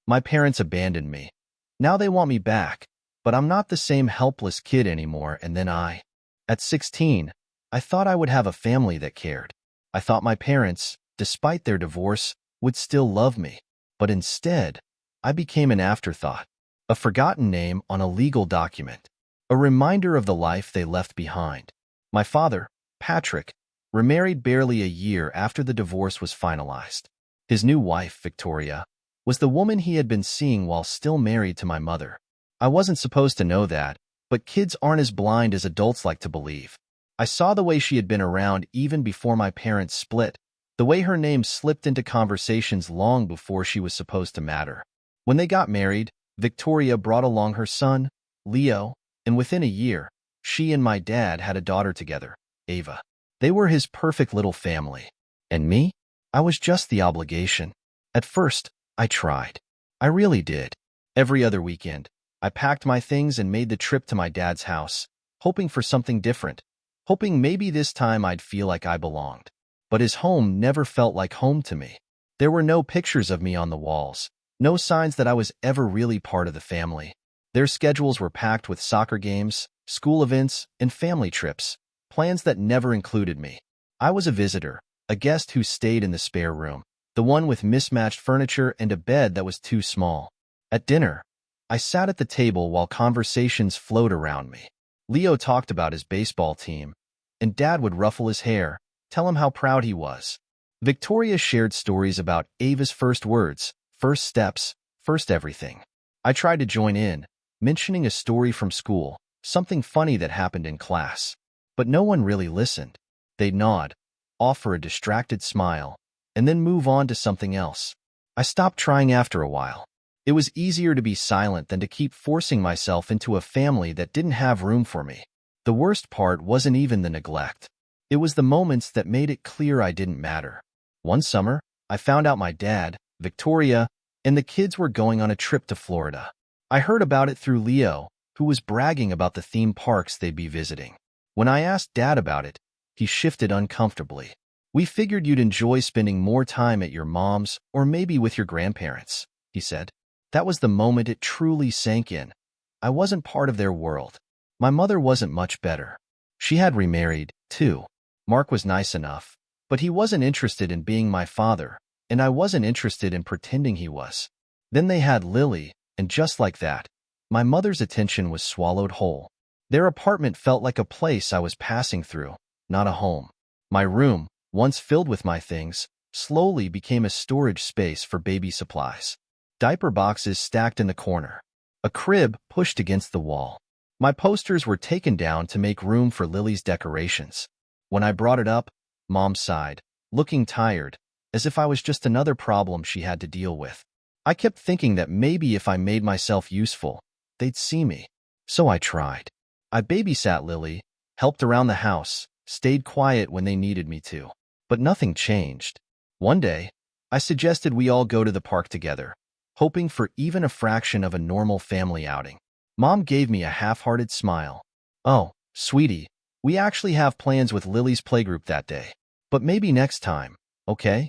My parents abandoned me. Now they want me back, but I'm not the same helpless kid anymore. And then at 16, I thought I would have a family that cared. I thought my parents, despite their divorce, would still love me. But instead, I became an afterthought, a forgotten name on a legal document, a reminder of the life they left behind. My father, Patrick, remarried barely a year after the divorce was finalized. His new wife, Victoria, was the woman he had been seeing while still married to my mother. I wasn't supposed to know that, but kids aren't as blind as adults like to believe. I saw the way she had been around even before my parents split, the way her name slipped into conversations long before she was supposed to matter. When they got married, Victoria brought along her son, Leo, and within a year, she and my dad had a daughter together, Ava. They were his perfect little family. And me? I was just the obligation. At first, I tried. I really did. Every other weekend, I packed my things and made the trip to my dad's house, hoping for something different, hoping maybe this time I'd feel like I belonged. But his home never felt like home to me. There were no pictures of me on the walls, no signs that I was ever really part of the family. Their schedules were packed with soccer games, school events, and family trips, plans that never included me. I was a visitor, a guest who stayed in the spare room, the one with mismatched furniture and a bed that was too small. At dinner, I sat at the table while conversations flowed around me. Leo talked about his baseball team, and Dad would ruffle his hair, tell him how proud he was. Victoria shared stories about Ava's first words, first steps, first everything. I tried to join in, mentioning a story from school, something funny that happened in class. But no one really listened. They'd nod, offer a distracted smile, and then move on to something else. I stopped trying after a while. It was easier to be silent than to keep forcing myself into a family that didn't have room for me. The worst part wasn't even the neglect. It was the moments that made it clear I didn't matter. One summer, I found out my dad, Victoria, and the kids were going on a trip to Florida. I heard about it through Leo, who was bragging about the theme parks they'd be visiting. When I asked Dad about it, he shifted uncomfortably. "We figured you'd enjoy spending more time at your mom's or maybe with your grandparents," he said. That was the moment it truly sank in. I wasn't part of their world. My mother wasn't much better. She had remarried, too. Mark was nice enough, but he wasn't interested in being my father, and I wasn't interested in pretending he was. Then they had Lily, and just like that, my mother's attention was swallowed whole. Their apartment felt like a place I was passing through, not a home. My room, once filled with my things, slowly became a storage space for baby supplies. Diaper boxes stacked in the corner. A crib pushed against the wall. My posters were taken down to make room for Lily's decorations. When I brought it up, Mom sighed, looking tired, as if I was just another problem she had to deal with. I kept thinking that maybe if I made myself useful, they'd see me. So I tried. I babysat Lily, helped around the house, stayed quiet when they needed me to. But nothing changed. One day, I suggested we all go to the park together, hoping for even a fraction of a normal family outing. Mom gave me a half-hearted smile. "Oh, sweetie, we actually have plans with Lily's playgroup that day. But maybe next time, okay?"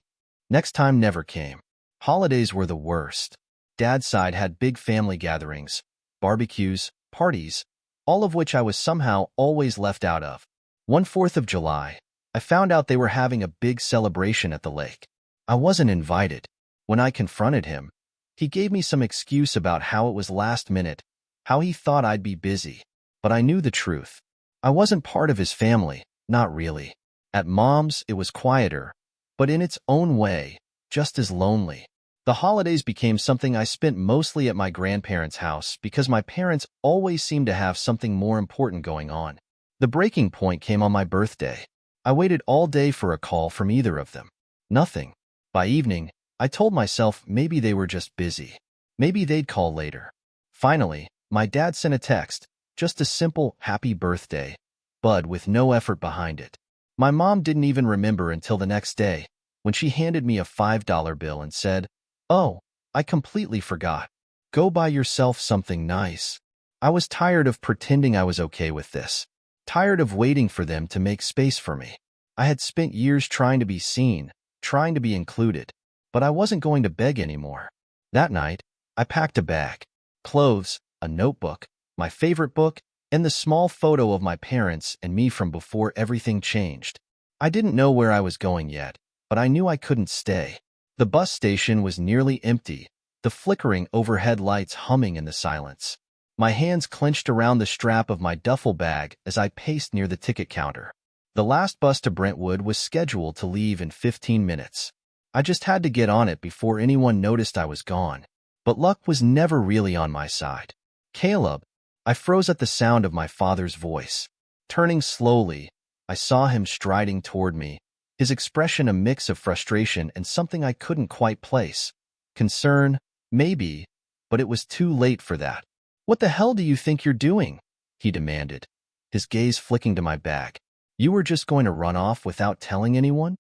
Next time never came. Holidays were the worst. Dad's side had big family gatherings, barbecues, parties, all of which I was somehow always left out of. One 4th of July, I found out they were having a big celebration at the lake. I wasn't invited. When I confronted him, he gave me some excuse about how it was last minute, how he thought I'd be busy. But I knew the truth. I wasn't part of his family, not really. At Mom's, it was quieter, but in its own way, just as lonely. The holidays became something I spent mostly at my grandparents' house because my parents always seemed to have something more important going on. The breaking point came on my birthday. I waited all day for a call from either of them. Nothing. By evening, I told myself maybe they were just busy. Maybe they'd call later. Finally, my dad sent a text, just a simple happy birthday, Bud, with no effort behind it. My mom didn't even remember until the next day, when she handed me a $5 bill and said, "Oh, I completely forgot. Go buy yourself something nice." I was tired of pretending I was okay with this. Tired of waiting for them to make space for me. I had spent years trying to be seen, trying to be included, but I wasn't going to beg anymore. That night, I packed a bag, clothes, a notebook, my favorite book, and the small photo of my parents and me from before everything changed. I didn't know where I was going yet, but I knew I couldn't stay. The bus station was nearly empty, the flickering overhead lights humming in the silence. My hands clenched around the strap of my duffel bag as I paced near the ticket counter. The last bus to Brentwood was scheduled to leave in 15 minutes. I just had to get on it before anyone noticed I was gone. But luck was never really on my side. Caleb. I froze at the sound of my father's voice. Turning slowly, I saw him striding toward me, his expression a mix of frustration and something I couldn't quite place. Concern, maybe, but it was too late for that. "What the hell do you think you're doing?" he demanded, his gaze flicking to my bag. "You were just going to run off without telling anyone?"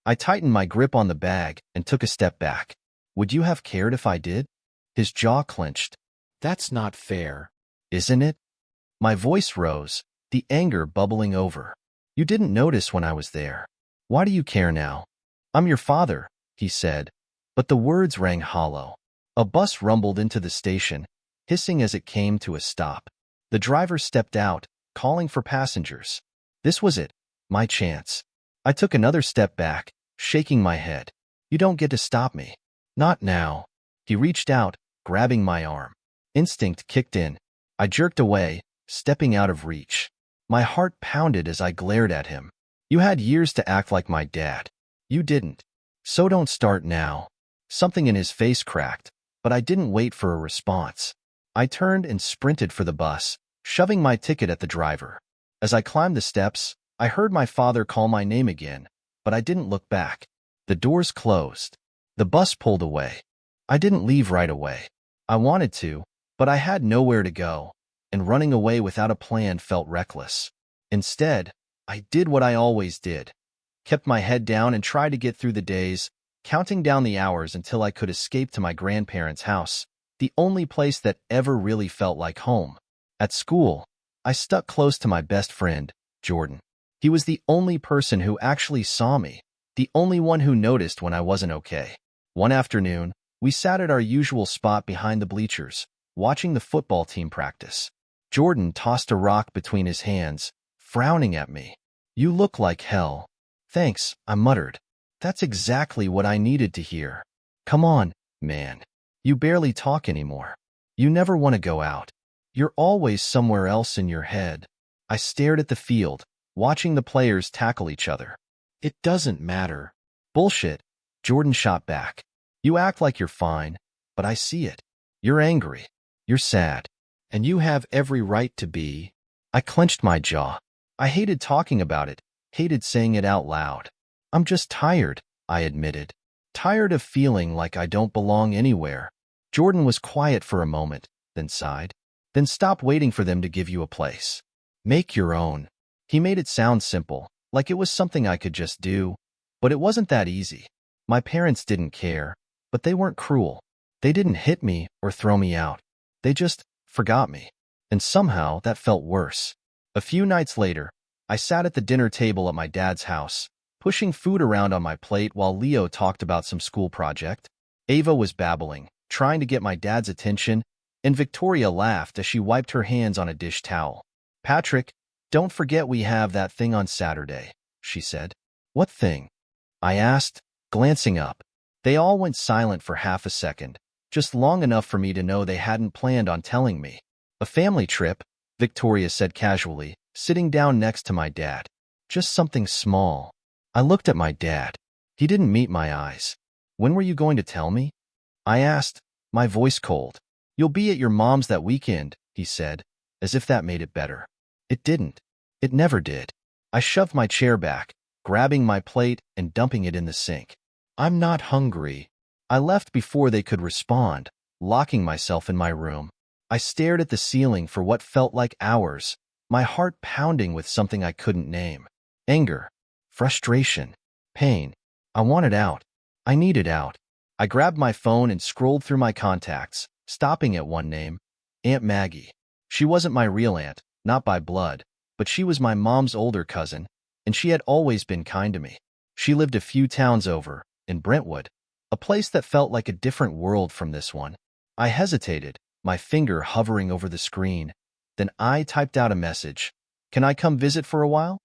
I tightened my grip on the bag and took a step back. "Would you have cared if I did?" His jaw clenched. That's not fair. "Isn't it?" My voice rose, the anger bubbling over. "You didn't notice when I was there. Why do you care now?" "I'm your father," he said, but the words rang hollow. A bus rumbled into the station, hissing as it came to a stop. The driver stepped out, calling for passengers. This was it, my chance. I took another step back, shaking my head. "You don't get to stop me." "Not now." He reached out, grabbing my arm. Instinct kicked in. I jerked away, stepping out of reach. My heart pounded as I glared at him. "You had years to act like my dad. You didn't. So don't start now." Something in his face cracked, but I didn't wait for a response. I turned and sprinted for the bus, shoving my ticket at the driver. As I climbed the steps, I heard my father call my name again, but I didn't look back. The doors closed. The bus pulled away. I didn't leave right away. I wanted to, but I had nowhere to go, and running away without a plan felt reckless. Instead, I did what I always did. Kept my head down and tried to get through the days, counting down the hours until I could escape to my grandparents' house, the only place that ever really felt like home. At school, I stuck close to my best friend, Jordan. He was the only person who actually saw me, the only one who noticed when I wasn't okay. One afternoon, we sat at our usual spot behind the bleachers, watching the football team practice. Jordan tossed a rock between his hands, frowning at me. "You look like hell." "Thanks," I muttered. "That's exactly what I needed to hear." "Come on, man. You barely talk anymore. You never want to go out. You're always somewhere else in your head." I stared at the field, watching the players tackle each other. It doesn't matter. "Bullshit," Jordan shot back. "You act like you're fine, but I see it. You're angry. You're sad. And you have every right to be." I clenched my jaw. I hated talking about it, hated saying it out loud. "I'm just tired," I admitted. "Tired of feeling like I don't belong anywhere." Jordan was quiet for a moment, then sighed. "Then stop waiting for them to give you a place. Make your own." He made it sound simple, like it was something I could just do. But it wasn't that easy. My parents didn't care, but they weren't cruel. They didn't hit me or throw me out. They just forgot me. And somehow that felt worse. A few nights later, I sat at the dinner table at my dad's house, pushing food around on my plate while Leo talked about some school project. Ava was babbling, trying to get my dad's attention, and Victoria laughed as she wiped her hands on a dish towel. "Patrick, don't forget we have that thing on Saturday," she said. "What thing?" I asked, glancing up. They all went silent for half a second, just long enough for me to know they hadn't planned on telling me. "A family trip," Victoria said casually, sitting down next to my dad. "Just something small." I looked at my dad. He didn't meet my eyes. "When were you going to tell me?" I asked, my voice cold. "You'll be at your mom's that weekend," he said, as if that made it better. It didn't. It never did. I shoved my chair back, grabbing my plate and dumping it in the sink. "I'm not hungry." I left before they could respond, locking myself in my room. I stared at the ceiling for what felt like hours, my heart pounding with something I couldn't name. Anger, frustration, pain. I wanted out. I needed out. I grabbed my phone and scrolled through my contacts, stopping at one name, Aunt Maggie. She wasn't my real aunt, not by blood, but she was my mom's older cousin, and she had always been kind to me. She lived a few towns over, in Brentwood, a place that felt like a different world from this one. I hesitated, my finger hovering over the screen. Then I typed out a message. Can I come visit for a while?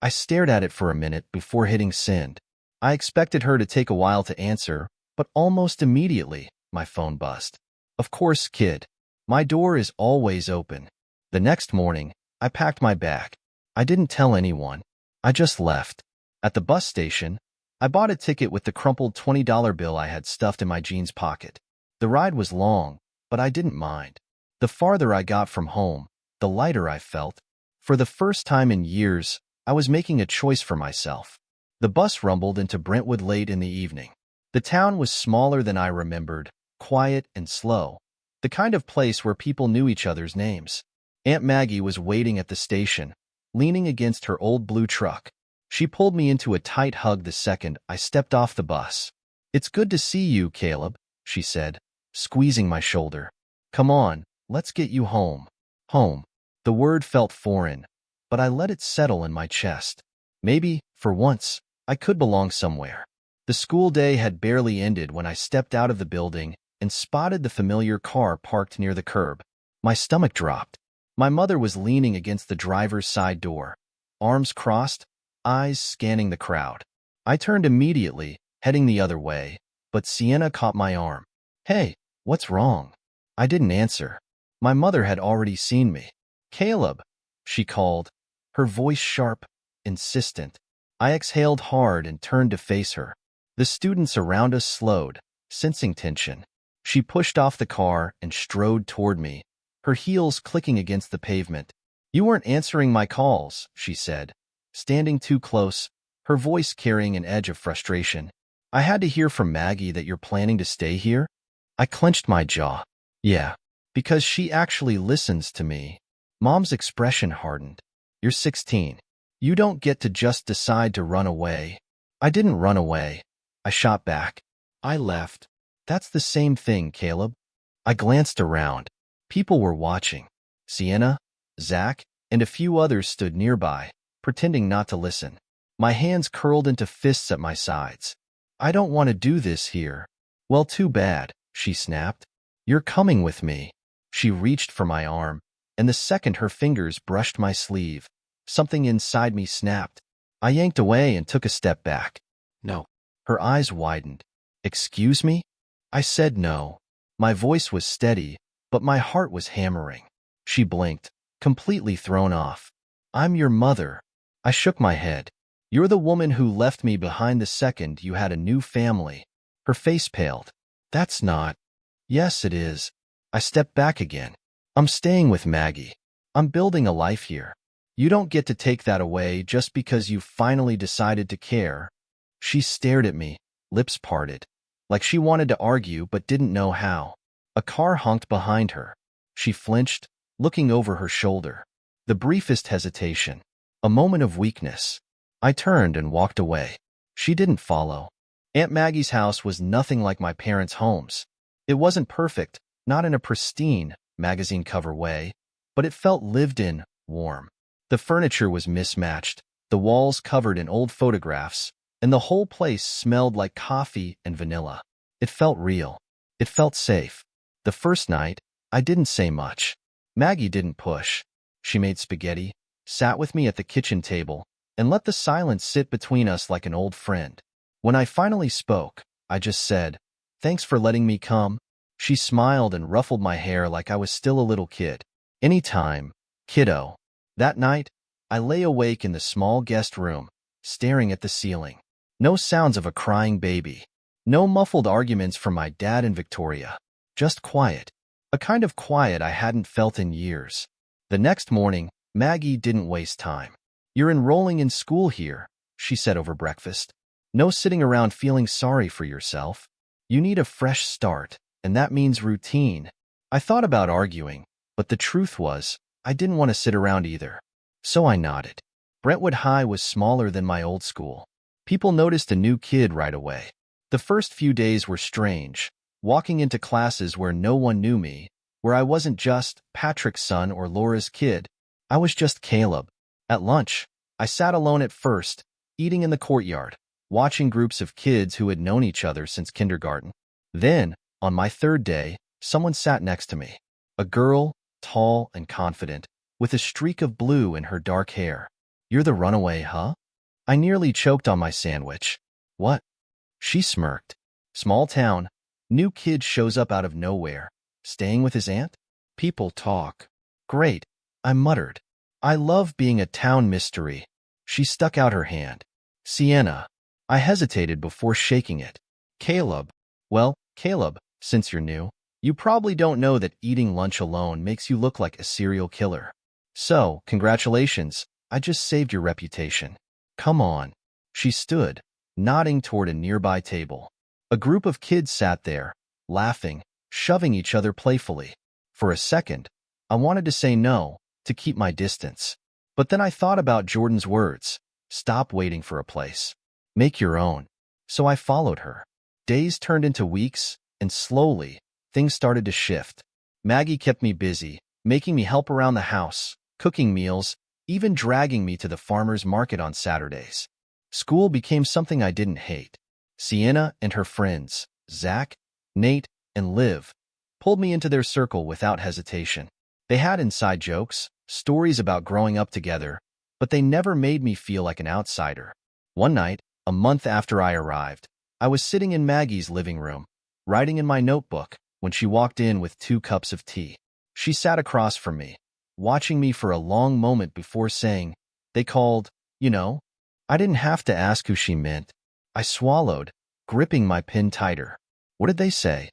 I stared at it for a minute before hitting send. I expected her to take a while to answer, but almost immediately, my phone buzzed. Of course, kid. My door is always open. The next morning, I packed my bag. I didn't tell anyone. I just left. At the bus station, I bought a ticket with the crumpled $20 bill I had stuffed in my jeans pocket. The ride was long, but I didn't mind. The farther I got from home, the lighter I felt. For the first time in years, I was making a choice for myself. The bus rumbled into Brentwood late in the evening. The town was smaller than I remembered, quiet and slow, the kind of place where people knew each other's names. Aunt Maggie was waiting at the station, leaning against her old blue truck. She pulled me into a tight hug the second I stepped off the bus. "It's good to see you, Caleb," she said, squeezing my shoulder. "Come on, let's get you home." Home. The word felt foreign, but I let it settle in my chest. Maybe, for once, I could belong somewhere. The school day had barely ended when I stepped out of the building and spotted the familiar car parked near the curb. My stomach dropped. My mother was leaning against the driver's side door, arms crossed, eyes scanning the crowd. I turned immediately, heading the other way, but Sienna caught my arm. "Hey, what's wrong?" I didn't answer. My mother had already seen me. "Caleb," she called, her voice sharp, insistent. I exhaled hard and turned to face her. The students around us slowed, sensing tension. She pushed off the car and strode toward me, her heels clicking against the pavement. "You weren't answering my calls," she said, standing too close, her voice carrying an edge of frustration. "I had to hear from Maggie that you're planning to stay here." I clenched my jaw. "Yeah, because she actually listens to me." Mom's expression hardened. "You're 16. You don't get to just decide to run away." I didn't run away. I shot back. "I left." "That's the same thing, Caleb." I glanced around. People were watching. Sienna, Zach, and a few others stood nearby, pretending not to listen. My hands curled into fists at my sides. "I don't want to do this here." "Well, too bad," she snapped. "You're coming with me." She reached for my arm, and the second her fingers brushed my sleeve, something inside me snapped. I yanked away and took a step back. "No." Her eyes widened. "Excuse me?" I said no. My voice was steady, but my heart was hammering. She blinked, completely thrown off. "I'm your mother." I shook my head. "You're the woman who left me behind the second you had a new family." Her face paled. "That's not." "Yes, it is." I stepped back again. "I'm staying with Maggie. I'm building a life here. You don't get to take that away just because you finally decided to care." She stared at me, lips parted, like she wanted to argue but didn't know how. A car honked behind her. She flinched, looking over her shoulder. The briefest hesitation. A moment of weakness. I turned and walked away. She didn't follow. Aunt Maggie's house was nothing like my parents' homes. It wasn't perfect, not in a pristine, magazine cover way, but it felt lived in, warm. The furniture was mismatched, the walls covered in old photographs, and the whole place smelled like coffee and vanilla. It felt real. It felt safe. The first night, I didn't say much. Maggie didn't push. She made spaghetti, sat with me at the kitchen table, and let the silence sit between us like an old friend. When I finally spoke, I just said, "Thanks for letting me come." She smiled and ruffled my hair like I was still a little kid. "Anytime, kiddo." That night, I lay awake in the small guest room, staring at the ceiling. No sounds of a crying baby. No muffled arguments from my dad and Victoria. Just quiet. A kind of quiet I hadn't felt in years. The next morning, Maggie didn't waste time. "You're enrolling in school here," she said over breakfast. "No sitting around feeling sorry for yourself. You need a fresh start, and that means routine." I thought about arguing, but the truth was, I didn't want to sit around either. So I nodded. Brentwood High was smaller than my old school. People noticed a new kid right away. The first few days were strange, walking into classes where no one knew me, where I wasn't just Patrick's son or Laura's kid. I was just Caleb. At lunch, I sat alone at first, eating in the courtyard, watching groups of kids who had known each other since kindergarten. Then, on my third day, Someone sat next to me. A girl, tall and confident, with a streak of blue in her dark hair. "You're the runaway, huh?" I nearly choked on my sandwich. "What?" She smirked. "Small town. New kid shows up out of nowhere. Staying with his aunt?" People talk. "Great," I muttered. "I love being a town mystery." She stuck out her hand. "Sienna." I hesitated before shaking it. "Caleb." "Well, Caleb, since you're new, you probably don't know that eating lunch alone makes you look like a serial killer. So, congratulations, I just saved your reputation. Come on." She stood, nodding toward a nearby table. A group of kids sat there, laughing, shoving each other playfully. For a second, I wanted to say no, to keep my distance. But then I thought about Jordan's words. Stop waiting for a place. Make your own. So I followed her. Days turned into weeks, and slowly, things started to shift. Maggie kept me busy, making me help around the house, cooking meals, even dragging me to the farmer's market on Saturdays. School became something I didn't hate. Sienna and her friends, Zach, Nate, and Liv, pulled me into their circle without hesitation. They had inside jokes, stories about growing up together, but they never made me feel like an outsider. One night, a month after I arrived, I was sitting in Maggie's living room, writing in my notebook, when she walked in with 2 cups of tea. She sat across from me, watching me for a long moment before saying, "They called, you know?" I didn't have to ask who she meant. I swallowed, gripping my pen tighter. "What did they say?"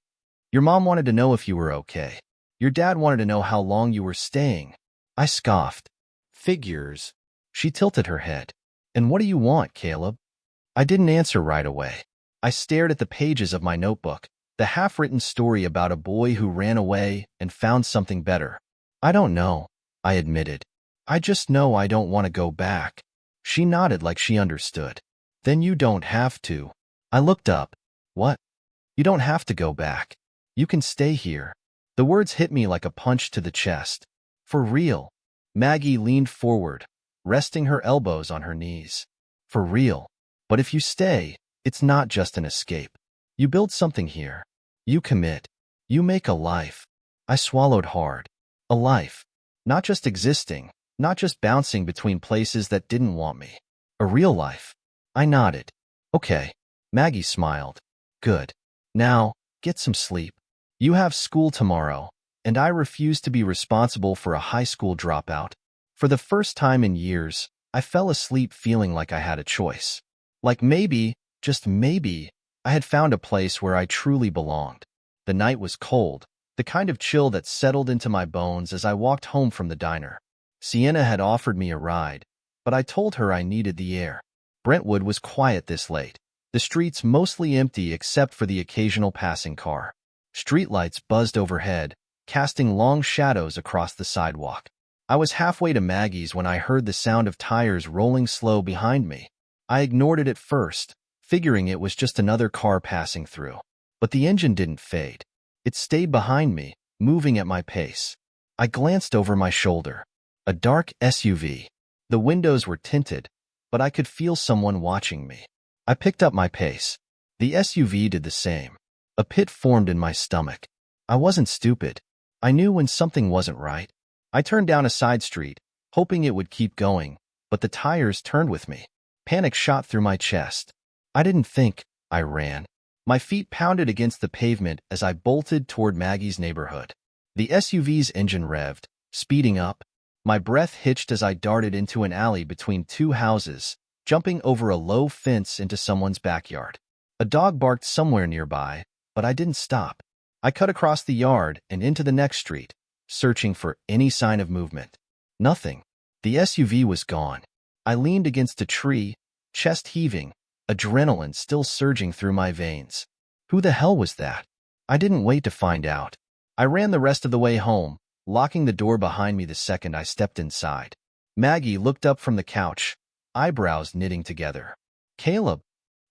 "Your mom wanted to know if you were okay. Your dad wanted to know how long you were staying." I scoffed. Figures. She tilted her head. "And what do you want, Caleb?" I didn't answer right away. I stared at the pages of my notebook, the half-written story about a boy who ran away and found something better. "I don't know," I admitted. "I just know I don't want to go back." She nodded like she understood. "Then you don't have to." I looked up. "What?" "You don't have to go back. You can stay here." The words hit me like a punch to the chest. "For real?" Maggie leaned forward, resting her elbows on her knees. "For real. But if you stay, it's not just an escape. You build something here. You commit. You make a life." I swallowed hard. A life. Not just existing, not just bouncing between places that didn't want me. A real life. I nodded. "Okay." Maggie smiled. "Good. Now, get some sleep. You have school tomorrow, and I refuse to be responsible for a high school dropout." For the first time in years, I fell asleep feeling like I had a choice. Like maybe, just maybe, I had found a place where I truly belonged. The night was cold, the kind of chill that settled into my bones as I walked home from the diner. Sienna had offered me a ride, but I told her I needed the air. Brentwood was quiet this late, the streets mostly empty except for the occasional passing car. Streetlights buzzed overhead, casting long shadows across the sidewalk. I was halfway to Maggie's when I heard the sound of tires rolling slow behind me. I ignored it at first, figuring it was just another car passing through. But the engine didn't fade. It stayed behind me, moving at my pace. I glanced over my shoulder. A dark SUV. The windows were tinted, but I could feel someone watching me. I picked up my pace. The SUV did the same. A pit formed in my stomach. I wasn't stupid. I knew when something wasn't right. I turned down a side street, hoping it would keep going, but the tires turned with me. Panic shot through my chest. I didn't think. I ran. My feet pounded against the pavement as I bolted toward Maggie's neighborhood. The SUV's engine revved, speeding up. My breath hitched as I darted into an alley between 2 houses, jumping over a low fence into someone's backyard. A dog barked somewhere nearby, but I didn't stop. I cut across the yard and into the next street, searching for any sign of movement. Nothing. The SUV was gone. I leaned against a tree, chest heaving, adrenaline still surging through my veins. Who the hell was that? I didn't wait to find out. I ran the rest of the way home, locking the door behind me the second I stepped inside. Maggie looked up from the couch, eyebrows knitting together. "Caleb."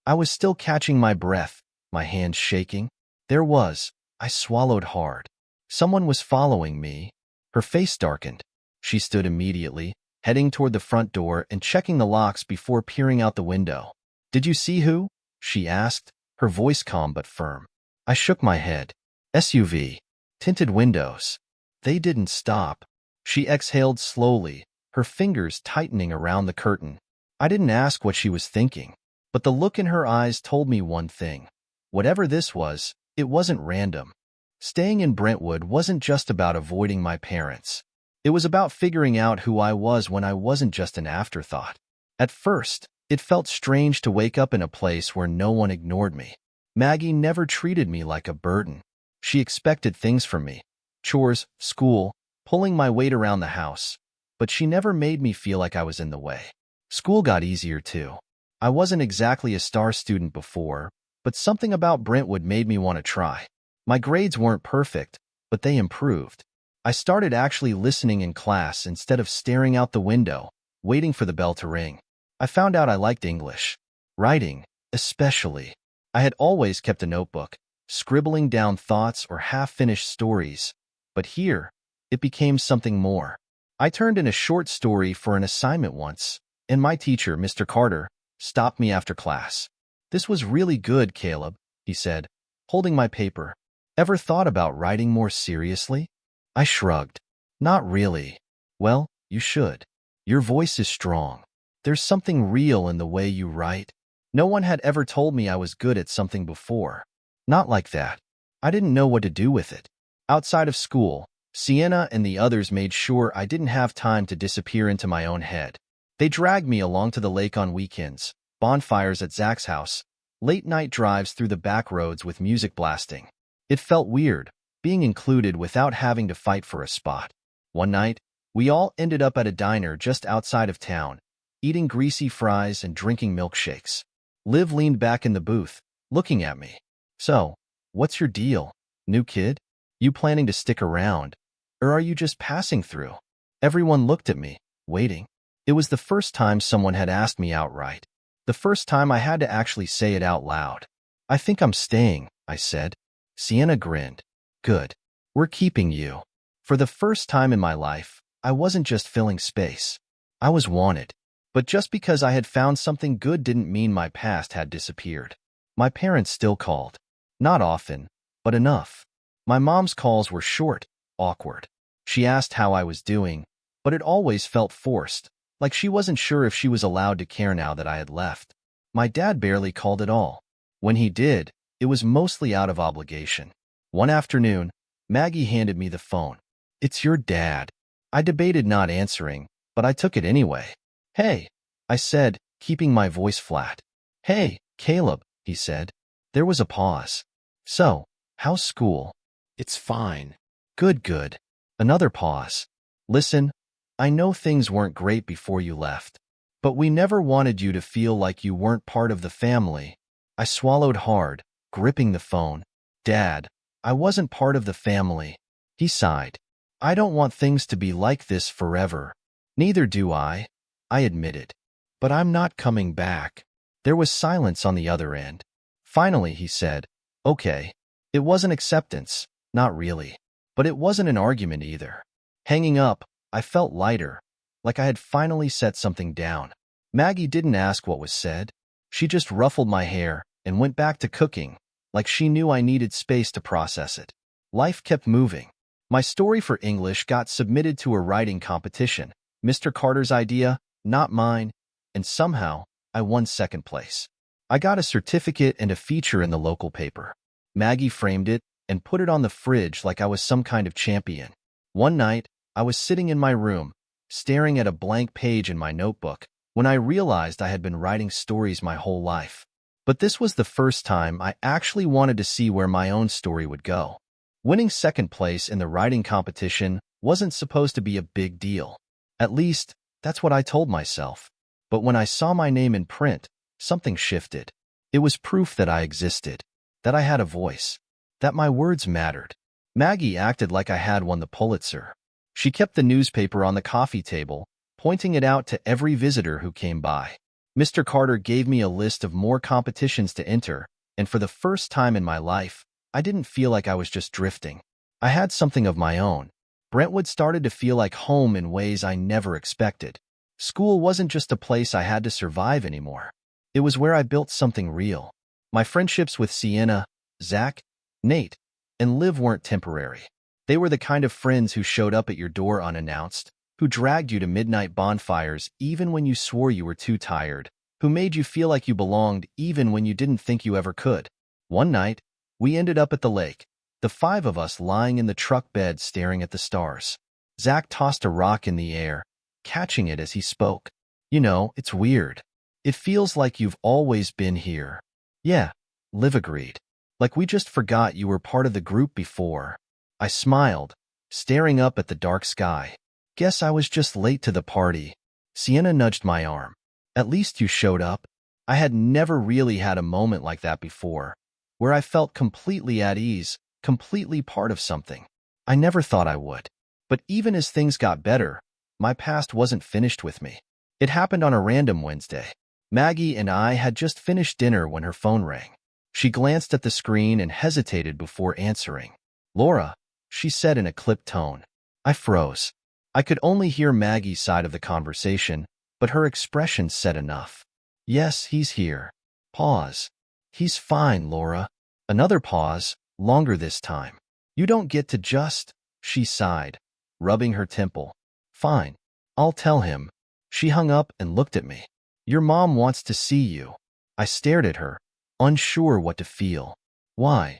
I was still catching my breath, my hands shaking. There was. I swallowed hard. Someone was following me. Her face darkened. She stood immediately, heading toward the front door and checking the locks before peering out the window. "Did you see who?" she asked, her voice calm but firm. I shook my head. "SUV." Tinted windows. They didn't stop. She exhaled slowly, her fingers tightening around the curtain. I didn't ask what she was thinking, but the look in her eyes told me one thing. Whatever this was, it wasn't random. Staying in Brentwood wasn't just about avoiding my parents. It was about figuring out who I was when I wasn't just an afterthought. At first, it felt strange to wake up in a place where no one ignored me. Maggie never treated me like a burden. She expected things from me. Chores, school, pulling my weight around the house. But she never made me feel like I was in the way. School got easier too. I wasn't exactly a star student before, but something about Brentwood made me want to try. My grades weren't perfect, but they improved. I started actually listening in class instead of staring out the window, waiting for the bell to ring. I found out I liked English. Writing, especially. I had always kept a notebook, scribbling down thoughts or half-finished stories. But here, it became something more. I turned in a short story for an assignment once, and my teacher, Mr. Carter, stopped me after class. "This was really good, Caleb," he said, holding my paper. "Ever thought about writing more seriously?" I shrugged. "Not really." "Well, you should. Your voice is strong. There's something real in the way you write." No one had ever told me I was good at something before. Not like that. I didn't know what to do with it. Outside of school, Sienna and the others made sure I didn't have time to disappear into my own head. They dragged me along to the lake on weekends, bonfires at Zach's house, late-night drives through the back roads with music blasting. It felt weird, being included without having to fight for a spot. One night, we all ended up at a diner just outside of town, eating greasy fries and drinking milkshakes. Liv leaned back in the booth, looking at me. "So, what's your deal, new kid? You planning to stick around, or are you just passing through?" Everyone looked at me, waiting. It was the first time someone had asked me outright. The first time I had to actually say it out loud. "I think I'm staying," I said. Sienna grinned. "Good. We're keeping you." For the first time in my life, I wasn't just filling space. I was wanted. But just because I had found something good didn't mean my past had disappeared. My parents still called. Not often, but enough. My mom's calls were short, awkward. She asked how I was doing, but it always felt forced, like she wasn't sure if she was allowed to care now that I had left. My dad barely called at all. When he did, it was mostly out of obligation. One afternoon, Maggie handed me the phone. "It's your dad." I debated not answering, but I took it anyway. "Hey," I said, keeping my voice flat. "Hey, Caleb," he said. There was a pause. "So, how's school?" It's fine. "Good, good." Another pause. "Listen, I know things weren't great before you left, but we never wanted you to feel like you weren't part of the family." I swallowed hard, gripping the phone. "Dad, I wasn't part of the family." He sighed. "I don't want things to be like this forever." "Neither do I admitted. "But I'm not coming back." There was silence on the other end. Finally, he said, "Okay." It wasn't acceptance, not really. But it wasn't an argument either. Hanging up, I felt lighter, like I had finally set something down. Maggie didn't ask what was said. She just ruffled my hair and went back to cooking, like she knew I needed space to process it. Life kept moving. My story for English got submitted to a writing competition. Mr. Carter's idea, not mine, and somehow, I won second place. I got a certificate and a feature in the local paper. Maggie framed it and put it on the fridge like I was some kind of champion. One night, I was sitting in my room, staring at a blank page in my notebook, when I realized I had been writing stories my whole life. But this was the first time I actually wanted to see where my own story would go. Winning second place in the writing competition wasn't supposed to be a big deal. At least, that's what I told myself. But when I saw my name in print, something shifted. It was proof that I existed, that I had a voice, that my words mattered. Maggie acted like I had won the Pulitzer. She kept the newspaper on the coffee table, pointing it out to every visitor who came by. Mr. Carter gave me a list of more competitions to enter, and for the first time in my life, I didn't feel like I was just drifting. I had something of my own. Brentwood started to feel like home in ways I never expected. School wasn't just a place I had to survive anymore. It was where I built something real. My friendships with Sienna, Zach, Nate, and Liv weren't temporary. They were the kind of friends who showed up at your door unannounced, who dragged you to midnight bonfires even when you swore you were too tired, who made you feel like you belonged even when you didn't think you ever could. One night, we ended up at the lake, the five of us lying in the truck bed staring at the stars. Zach tossed a rock in the air, catching it as he spoke. You know, it's weird. It feels like you've always been here. Yeah, Liv agreed. Like we just forgot you were part of the group before. I smiled, staring up at the dark sky. Guess I was just late to the party. Sienna nudged my arm. At least you showed up. I had never really had a moment like that before, where I felt completely at ease, completely part of something. I never thought I would. But even as things got better, my past wasn't finished with me. It happened on a random Wednesday. Maggie and I had just finished dinner when her phone rang. She glanced at the screen and hesitated before answering. Laura, she said in a clipped tone. I froze. I could only hear Maggie's side of the conversation, but her expression said enough. Yes, he's here. Pause. He's fine, Laura. Another pause, longer this time. You don't get to just, she sighed, rubbing her temple. Fine. I'll tell him. She hung up and looked at me. Your mom wants to see you. I stared at her, unsure what to feel. Why?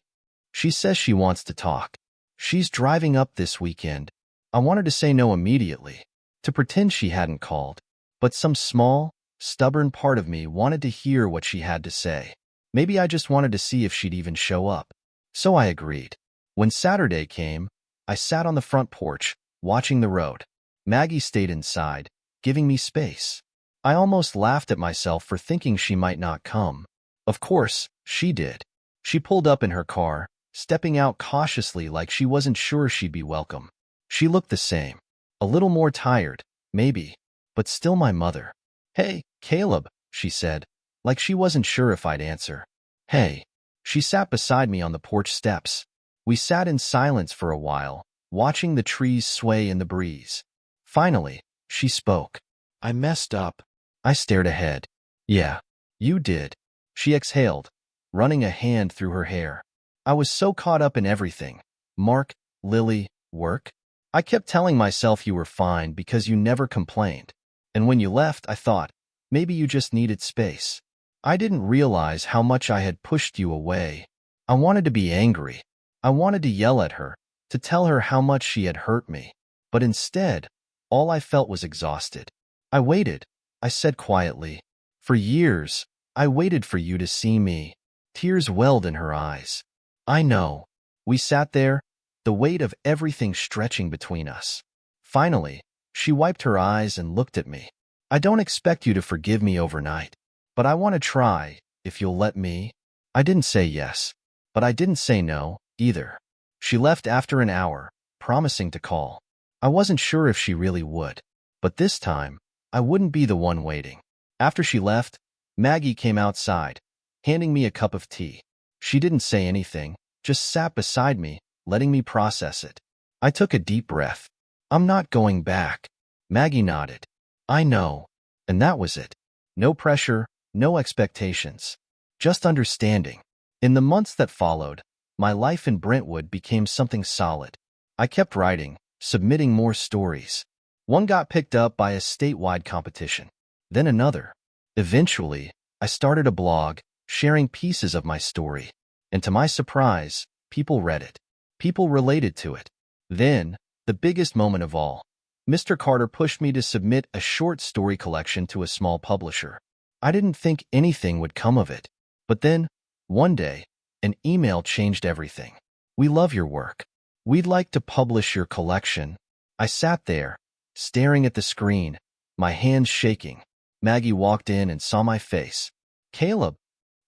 She says she wants to talk. She's driving up this weekend. I wanted to say no immediately, to pretend she hadn't called, but some small, stubborn part of me wanted to hear what she had to say. Maybe I just wanted to see if she'd even show up. So I agreed. When Saturday came, I sat on the front porch, watching the road. Maggie stayed inside, giving me space. I almost laughed at myself for thinking she might not come. Of course, she did. She pulled up in her car, stepping out cautiously like she wasn't sure she'd be welcome. She looked the same. A little more tired, maybe, but still my mother. Hey, Caleb, she said, like she wasn't sure if I'd answer. Hey. She sat beside me on the porch steps. We sat in silence for a while, watching the trees sway in the breeze. Finally, she spoke. I messed up. I stared ahead. Yeah, you did. She exhaled, running a hand through her hair. I was so caught up in everything. Mark, Lily, work. I kept telling myself you were fine because you never complained. And when you left, I thought, maybe you just needed space. I didn't realize how much I had pushed you away. I wanted to be angry. I wanted to yell at her, to tell her how much she had hurt me. But instead, all I felt was exhausted. I waited, I said quietly. For years, I waited for you to see me. Tears welled in her eyes. I know. We sat there, the weight of everything stretching between us. Finally, she wiped her eyes and looked at me. I don't expect you to forgive me overnight, but I want to try, if you'll let me. I didn't say yes, but I didn't say no, either. She left after an hour, promising to call. I wasn't sure if she really would, but this time, I wouldn't be the one waiting. After she left, Maggie came outside, handing me a cup of tea. She didn't say anything, just sat beside me, letting me process it. I took a deep breath. I'm not going back. Maggie nodded. I know. And that was it. No pressure, no expectations. Just understanding. In the months that followed, my life in Brentwood became something solid. I kept writing, submitting more stories. One got picked up by a statewide competition, then another. Eventually, I started a blog, sharing pieces of my story. And to my surprise, people read it. People related to it. Then, the biggest moment of all, Mr. Carter pushed me to submit a short story collection to a small publisher. I didn't think anything would come of it. But then, one day, an email changed everything. We love your work. We'd like to publish your collection. I sat there, staring at the screen, my hands shaking. Maggie walked in and saw my face. Caleb.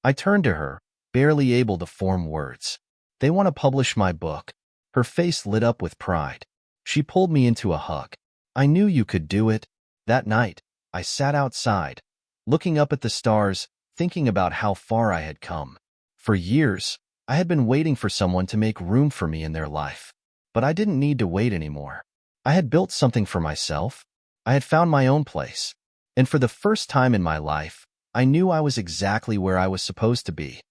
I turned to her, barely able to form words. They want to publish my book. Her face lit up with pride. She pulled me into a hug. I knew you could do it. That night, I sat outside, looking up at the stars, thinking about how far I had come. For years, I had been waiting for someone to make room for me in their life. But I didn't need to wait anymore. I had built something for myself. I had found my own place. And for the first time in my life, I knew I was exactly where I was supposed to be.